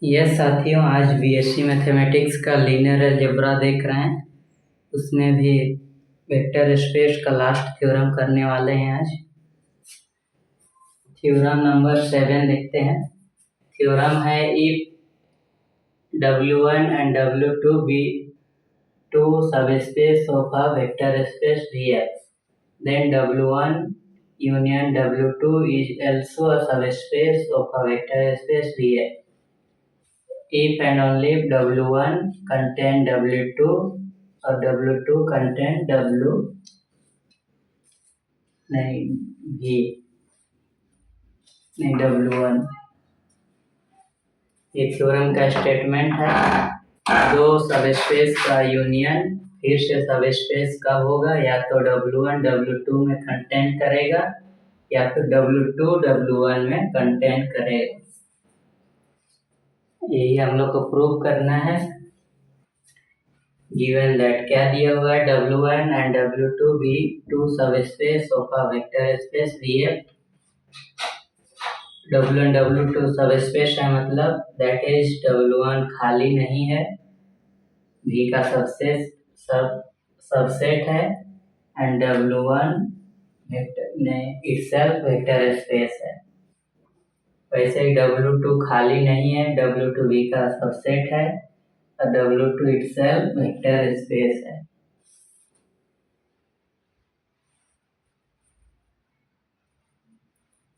Yes साथियों, आज BSc mathematics का लीनियर अलजेब्रा देख रहे हैं। उसमें भी वेक्टर स्पेस का लास्ट थ्योरम करने वाले हैं आज। थ्योरम नंबर 7 देखते हैं। थ्योरम है if W1 and W2 be two subspace of a vector space Vf, then W1 union W2 is also a subspace of a vector space Vf. If and only if W1 contain W2 और W2 contain W नहीं V नहीं W1। ये theorem का statement है। दो subspace का union फिर से सबस्पेस कब होगा? या तो W1 W2 में कंटेन करेगा या फिर W2 W1 में कंटेन करेगा। यही हम लोग को प्रूव करना है। Given that क्या दिया हुआ है? W1 and W2 be two subspace of a vector space Vf। W1 W2 subspace है, मतलब that is W1 खाली नहीं है, V का सबसेट है and W1 itself vector space है। वैसे ही W2 खाली नहीं है, W2 V का सबसेट है और W2 itself वेक्टर स्पेस है।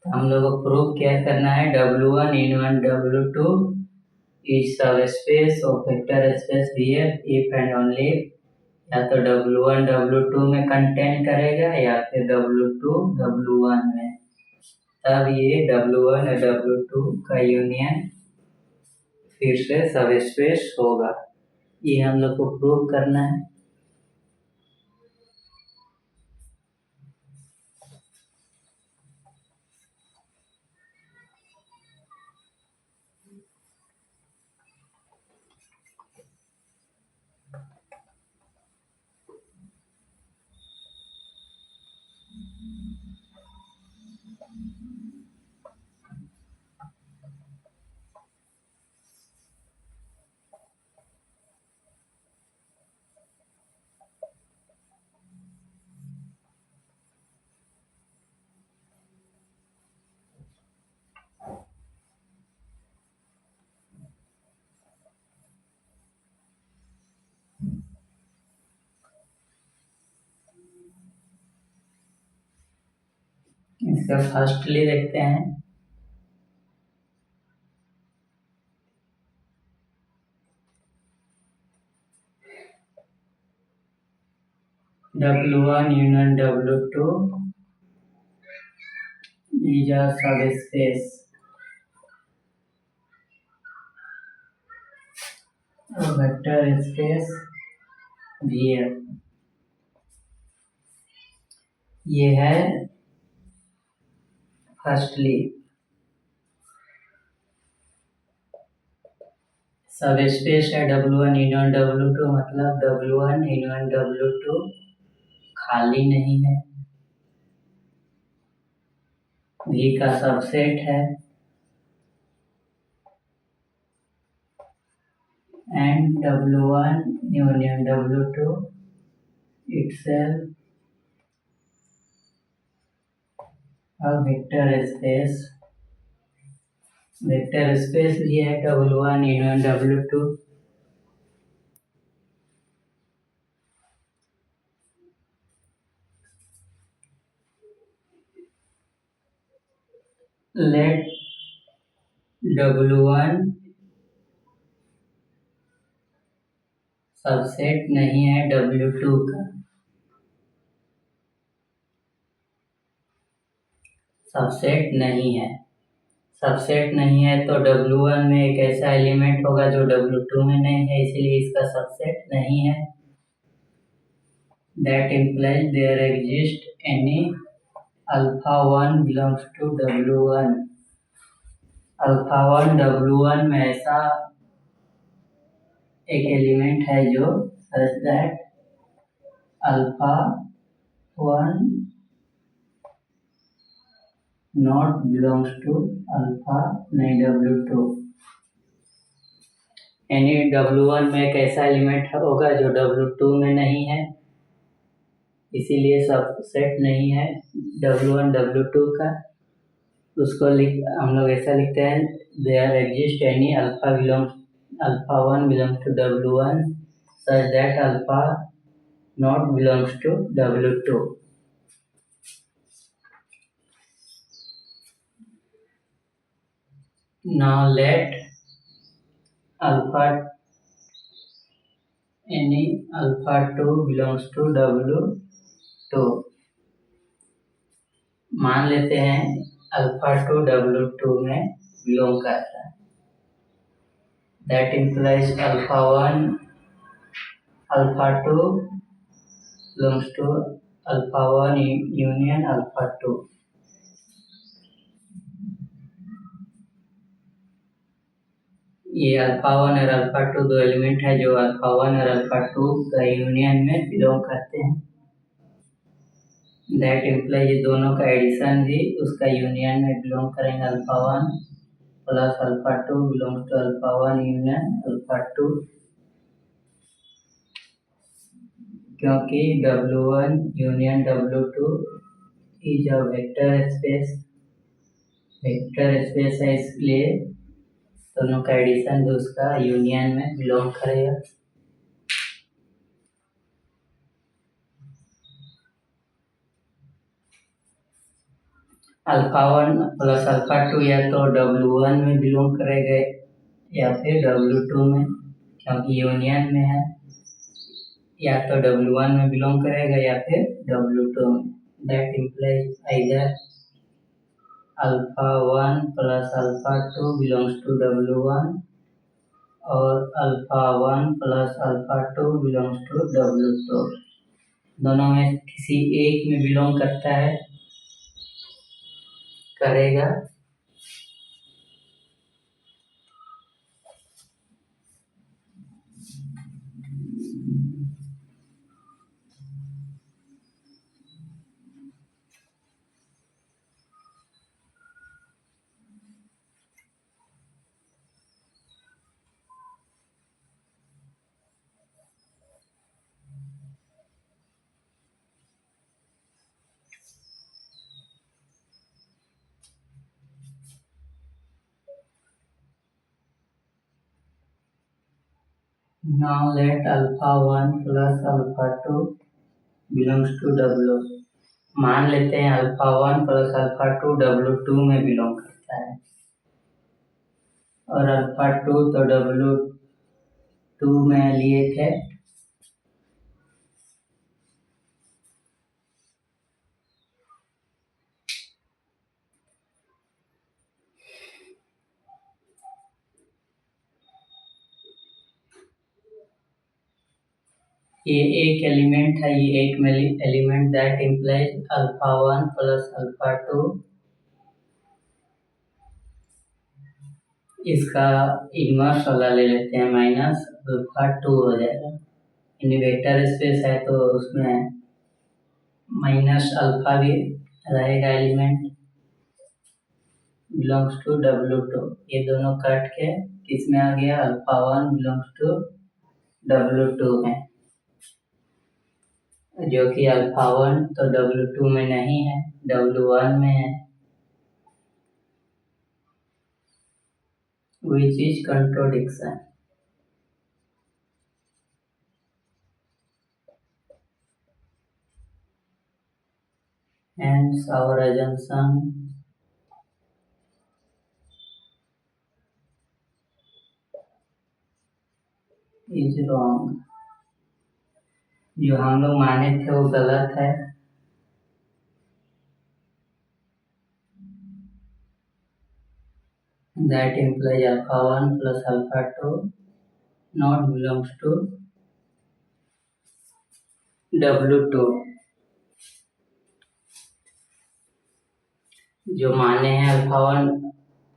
हम लोग को प्रूव क्या करना है? W1 in1 W2 is subspace of vector space Vf if and only या तो W1 W2 में कंटेन करेगा या फिर W2 W1 में, तब ये W1 और W2 का यूनियन फिर से सबस्पेस होगा। ये हम लोग को प्रूव करना है। इसका फर्स्टली देखते हैं। W1 union W2 is a subspace of vector space Vf। ये है फर्स्टली सबस्पेस है W1 in1 W2, मतलब W1 in1 W2 खाली नहीं है, V का सबसेट है and W1 union W2 itself a vector space। Vector space भी है W1 in1 W2। Late W1 subset नहीं है W2 का, सबसेट नहीं है। सबसेट नहीं है तो W1 में एक ऐसा एलिमेंट होगा जो W2 में नहीं है, इसीलिए इसका सबसेट नहीं है। That implies there exists any alpha 1 belongs to W1। Alpha 1 W1 में ऐसा एक एलिमेंट है जो such that alpha 1 not belongs to alpha नहीं W2। यानी W1 में एक ऐसा एलिमेंट होगा जो W2 में नहीं है, इसीलिए सबसेट नहीं है W1 W2 का। उसको हम लोग ऐसा लिखते हैं, there exist any alpha 1 belongs to W1 such that alpha not belongs to W2. Now let any alpha 2 belongs to W2. मान लेते हैं अल्फा 2 W2 में बिलोंग करता है। That implies alpha 2 belongs to alpha 1 union alpha 2. ये alpha 1 और alpha 2 दो element है जो अल्फा 1 और अल्फा 2 का यूनियन में बिलोंग करते हैं। दैट इम्प्लाई ये दोनों का एडिशन भी उसका यूनियन में बिलोंग करेंगे। Alpha 1 plus alpha 2 belongs to alpha 1 union alpha 2, क्योंकि W1 union W2 is a vector space है, इसलिए दोनों का एडिशन भी उसका यूनियन में बिलोंग करेगा। अल्फा 1 प्लस अल्फा 2 या तो W1 में बिलोंग करेगा या फिर W2 में, क्योंकि यूनियन में है। या तो W1 में बिलोंग करेगा या फिर W2 में। That implies either alpha 1 plus alpha 2 belongs to W1 और alpha 1 plus alpha 2 belongs to W2। दोनों में किसी एक में बिलोंग करेगा। Now let alpha 1 plus alpha 2 belongs to W। मान लेते हैं अल्फा 1 प्लस अल्फा 2 W2 में बिलोंग करता है और अल्फा 2 तो W2 में लिए थे। ये एक एलिमेंट है, ये एक element that implies alpha 1 plus alpha 2। इसका इनवर्स वाला ले लेते हैं, माइनस अल्फा 2 हो जाएगा। वेक्टर स्पेस है तो उसमें माइनस अल्फा भी रहेगा एलिमेंट, बिलोंग्स टू W2। ये दोनों कट के किसमें आ गया, अल्फा 1 बिलोंग्स टू W2 में, जो कि अल्फा 1 तो W2 में नहीं है, W1 में है, which is contradiction। Hence our assumption is wrong। जो हम लोग माने थे वो गलत है। That implies alpha 1 plus alpha 2 not belongs to W2। जो माने हैं अल्फा 1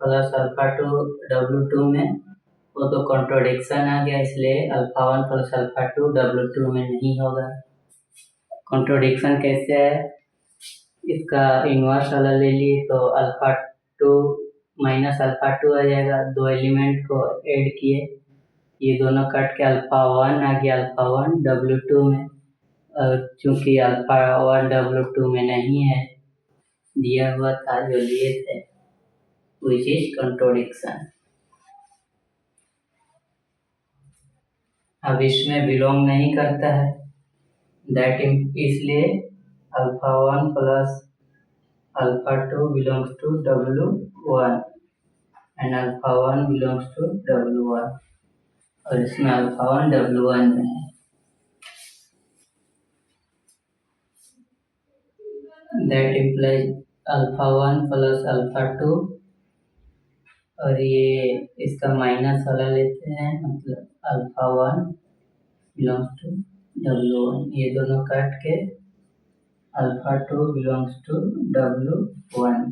प्लस अल्फा 2 W2 में, वो तो कॉन्ट्रोडिक्शन आ गया, इसलिए अल्फा 1 प्लस अल्फा 2 W2 में नहीं होगा। कॉन्ट्रोडिक्शन कैसे है, इसका इनवर्स वाला ले लिए तो अल्फा 2 माइनस अल्फा 2 आ जाएगा। दो एलिमेंट को ऐड किए ये दोनों कट के α1 आ गया, α1 W2 में, और चूंकि α1 W2 में नहीं है, दिया हुआ था जो लिए थे, विच इज कंट्रोडिक्शन। अब इसमें बिलोंग नहीं करता है, दैट इसलिए α1 plus α2 belongs to W1 and α1 belongs to W1, और इसमें α1 W1 में है। दैट इम्प्लाइज α1 प्लस α2, और ये इसका माइनस वाला लेते हैं, मतलब α1 बिलोंग्स टू W1, ये दोनों काट के α2 बिलोंग्स टू W1।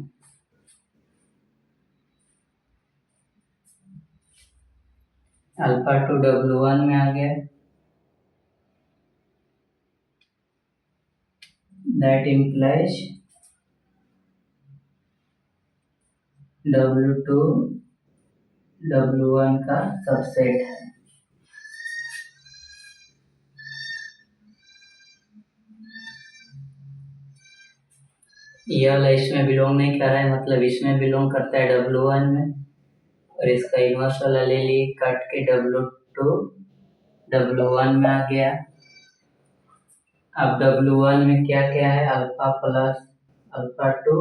α2 W1 में आ गया, दैट इम्प्लाइज W2 W1 का सबसेट है। ये वाला इसमें बिलोंग नहीं कर रहा है, मतलब इसमें बिलोंग करता है W1 में, और इसका इनवर्स वाला ले ली, काट के W2 W1 में आ गया। अब W1 में क्या क्या है, अल्फा प्लस α2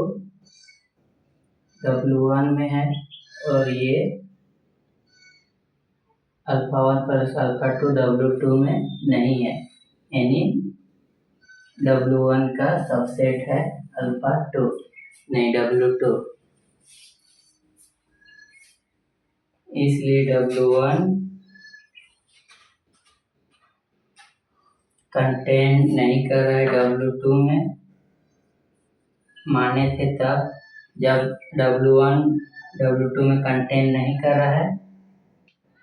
W1 में है, और ये α1 प्लस α2 W2 में नहीं है, यानी W1 का सबसेट है α2, नहीं W2, इसलिए W1 कंटेन नहीं कर रहा है W2 में। माने थे तब जब W1 W2 में कंटेन नहीं कर रहा है,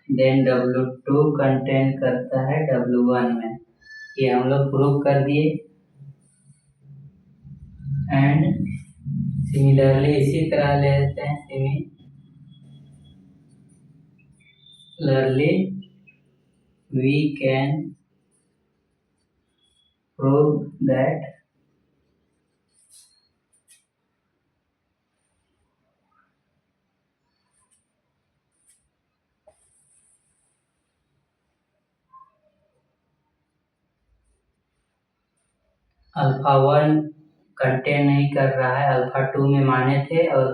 देन W2 कंटेन करता है W1 में, ये हम लोग प्रूव कर दिए। एंड सिमिलरली इसी तरह ले लेते हैं, similarly we can prove that α1 contain नहीं कर रहा है, α2 में माने थे, और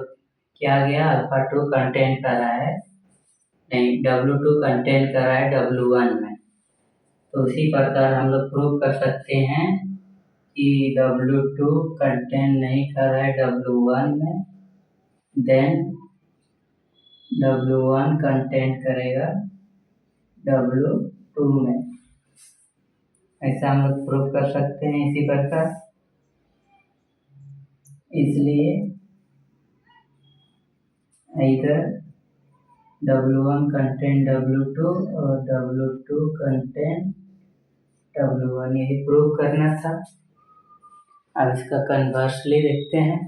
क्या गया, α2 कंटेन कर रहा है, नहीं W2 कंटेन कर रहा है W1 में। तो उसी प्रकार हम लोग प्रूव कर सकते हैं कि W2 कंटेन नहीं कर रहा है W1 में, देन W1 कंटेन करेगा W2 में। ऐसा हम लोग प्रूव कर सकते हैं इसी प्रकार। इसलिए इधर W1 कंटेन W2 और W2 कंटेन W1, यही प्रूव करना था। अब इसका कन्वर्सली देखते हैं।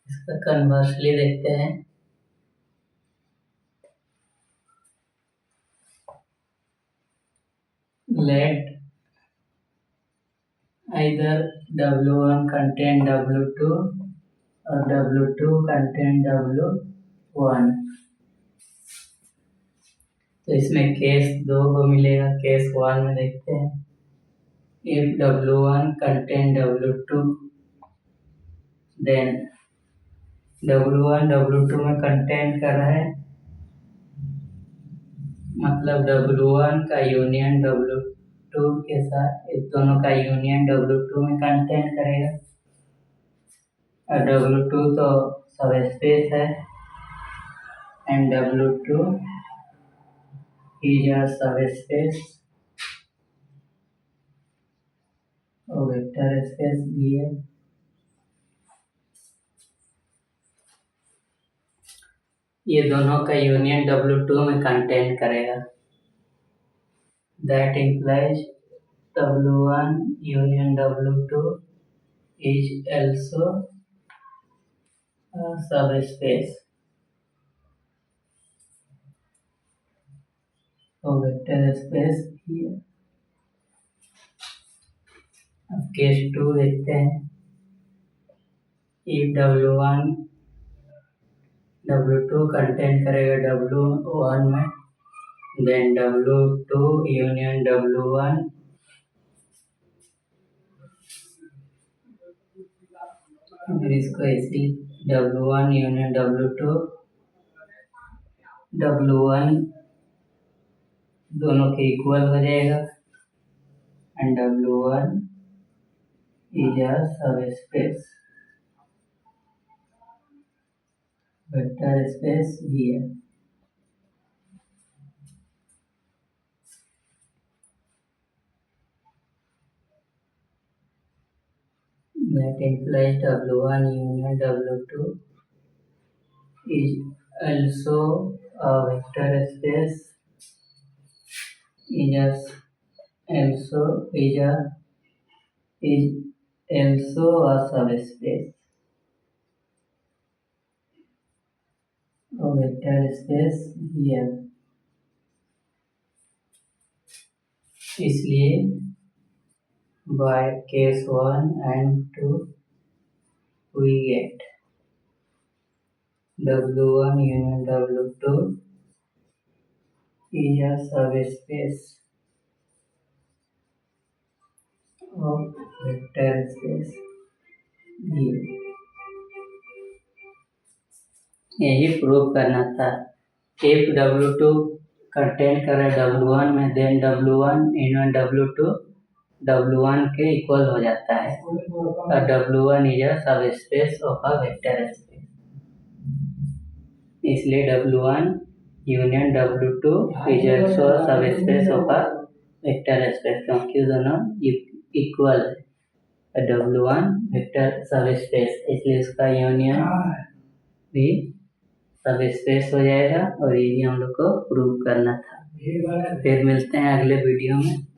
इसका कन्वर्सली देखते हैं। Late either W1 contain W2 और W2 contain W1। तो इसमें केस 2 को मिलेगा, केस 1 में देखते हैं। If W1 contain W2, then W1 W2 में कंटेन कर रहा है, मतलब W1 का यूनियन W2 के साथ, इस दोनों का यूनियन W2 में कंटेन करेगा। और W2 तो सब स्पेस है एंड W2 इज अ सब स्पेस और वेक्टर स्पेस भी है। ये दोनों का यूनियन W2 में कंटेन करेगा। That implies W1 union W2 is also a subspace of vector space here। अब केस 2 देखते हैं। if W1 W2 कंटेन करेगा W1 में, then W2 union W1 इसको इसी W1 union W2 W1 दोनों के इक्वल हो जाएगा and W1 is a subspace vector space here। That implies W1 union W2 is also a vector space is also a subspace of vector space here। इसलिए by case 1 and 2 we get W1 union W2 is a subspace of vector space here। यही prove करना था। if W2 contain करे W1 में, then W1 union W2 W1 के equal हो जाता है और W1 is a subspace of a vector space. इसलिए W1 union W2 is also subspace of a vector space, क्योंकि दोनों इक्वल है। W1 वेक्टर सबस्पेस, इसलिए इसका यूनियन भी सब स्पेस हो जाएगा और ये हम लोग को प्रूव करना था। फिर मिलते हैं अगले वीडियो में।